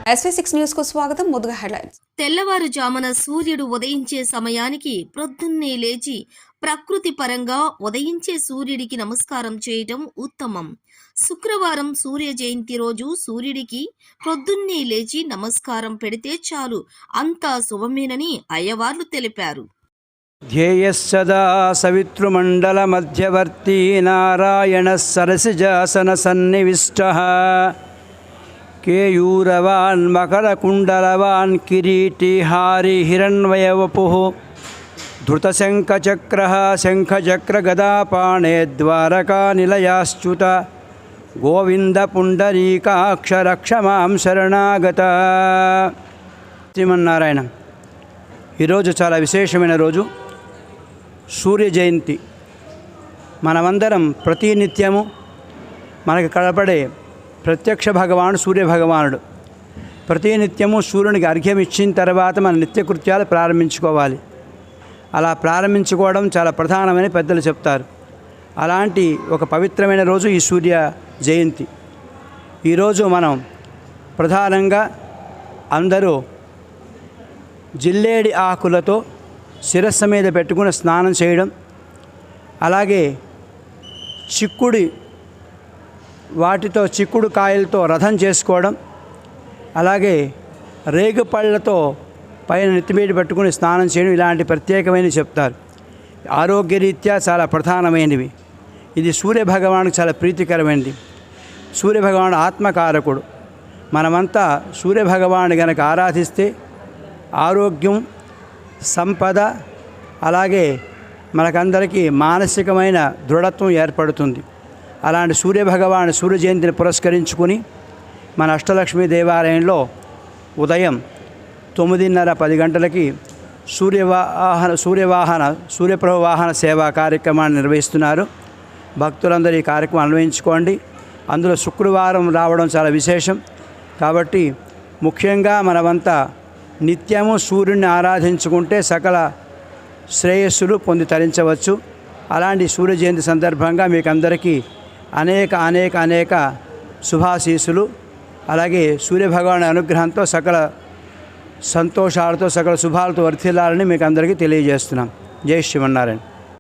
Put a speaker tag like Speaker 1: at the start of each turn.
Speaker 1: SV6 news కు స్వాగతం. ముందుగా హెడ్లైన్స్.
Speaker 2: తెల్లవారుజామున సూర్యుడు ఉదయించే సమయానికి ప్రొద్దున్నే లేచి ప్రకృతి పరంగా ఉదయించే సూర్యుడికి నమస్కారం చేయటం ఉత్తమం. శుక్రవారం సూర్య జయంతి రోజు సూర్యుడికి ప్రొద్దున్నే లేచి నమస్కారం పెడితే చాలు, అంతా శుభమేనని అయ్యవార్లు తెలిపారు.
Speaker 3: ధ్యేయస్సదా సవితృమండల మధ్యవర్తి నారాయణ సరసిజాసన సన్నివిష్టః కేయూరవాన్ మకరకుండలవాన్ కిరీటిహారి హిరణ్మయవపుః ధృతశంఖచక్రః శంఖచక్రగదాపాణే ద్వారకానిలయాశ్చ్యుత గోవింద పుండరీకాక్షరక్షమాం శరణాగత. శ్రీమన్నారాయణ. ఈరోజు చాలా విశేషమైన రోజు, సూర్య జయంతి. మనమందరం ప్రతినిత్యము మనకు కనపడే ప్రత్యక్ష భగవానుడు సూర్యభగవానుడు. ప్రతినిత్యము సూర్యునికి అర్ఘ్యం ఇచ్చిన తర్వాత మన నిత్యకృత్యాలు ప్రారంభించుకోవాలి. అలా ప్రారంభించుకోవడం చాలా ప్రధానమని పెద్దలు చెప్తారు. అలాంటి ఒక పవిత్రమైన రోజు ఈ సూర్య జయంతి. ఈరోజు మనం ప్రధానంగా అందరూ జిల్లేడి ఆకులతో శిరస్సు మీద పెట్టుకుని స్నానం చేయడం, అలాగే చిక్కుడు కాయలతో రథం చేసుకోవడం, అలాగే రేగుపళ్ళతో పైన నెత్తిమీద పెట్టుకుని స్నానం చేయడం, ఇలాంటి ప్రత్యేకమైనవి చెప్తారు. ఆరోగ్యరీత్యా చాలా ప్రధానమైనవి. ఇది సూర్యభగవానుడికి చాలా ప్రీతికరమైనది. సూర్యభగవానుడు ఆత్మకారకుడు. మనమంతా సూర్యభగవానుడి గనక ఆరాధిస్తే ఆరోగ్యం, సంపద, అలాగే మనకందరికీ మానసికమైన దృఢత్వం ఏర్పడుతుంది. అలాంటి సూర్యభగవాను సూర్య జయంతిని పురస్కరించుకుని మన అష్టలక్ష్మీ దేవాలయంలో ఉదయం 9:30-10 గంటలకి సూర్యప్రభ వాహన సేవా కార్యక్రమాన్ని నిర్వహిస్తున్నారు. భక్తులందరూ ఈ కార్యక్రమం అన్వయించుకోండి. అందులో శుక్రవారం రావడం చాలా విశేషం కాబట్టి ముఖ్యంగా మనమంతా నిత్యము సూర్యుడిని ఆరాధించుకుంటే సకల శ్రేయస్సులు పొంది తరించవచ్చు. అలాంటి సూర్య జయంతి సందర్భంగా మీకు అందరికీ అనేక శుభాశీస్సులు, అలాగే సూర్యభగవాని అనుగ్రహంతో సకల సంతోషాలతో సకల శుభాలతో వర్ధిల్లాలని మీకు అందరికీ తెలియజేస్తున్నాం. జై శ్రీమన్నారాయణ.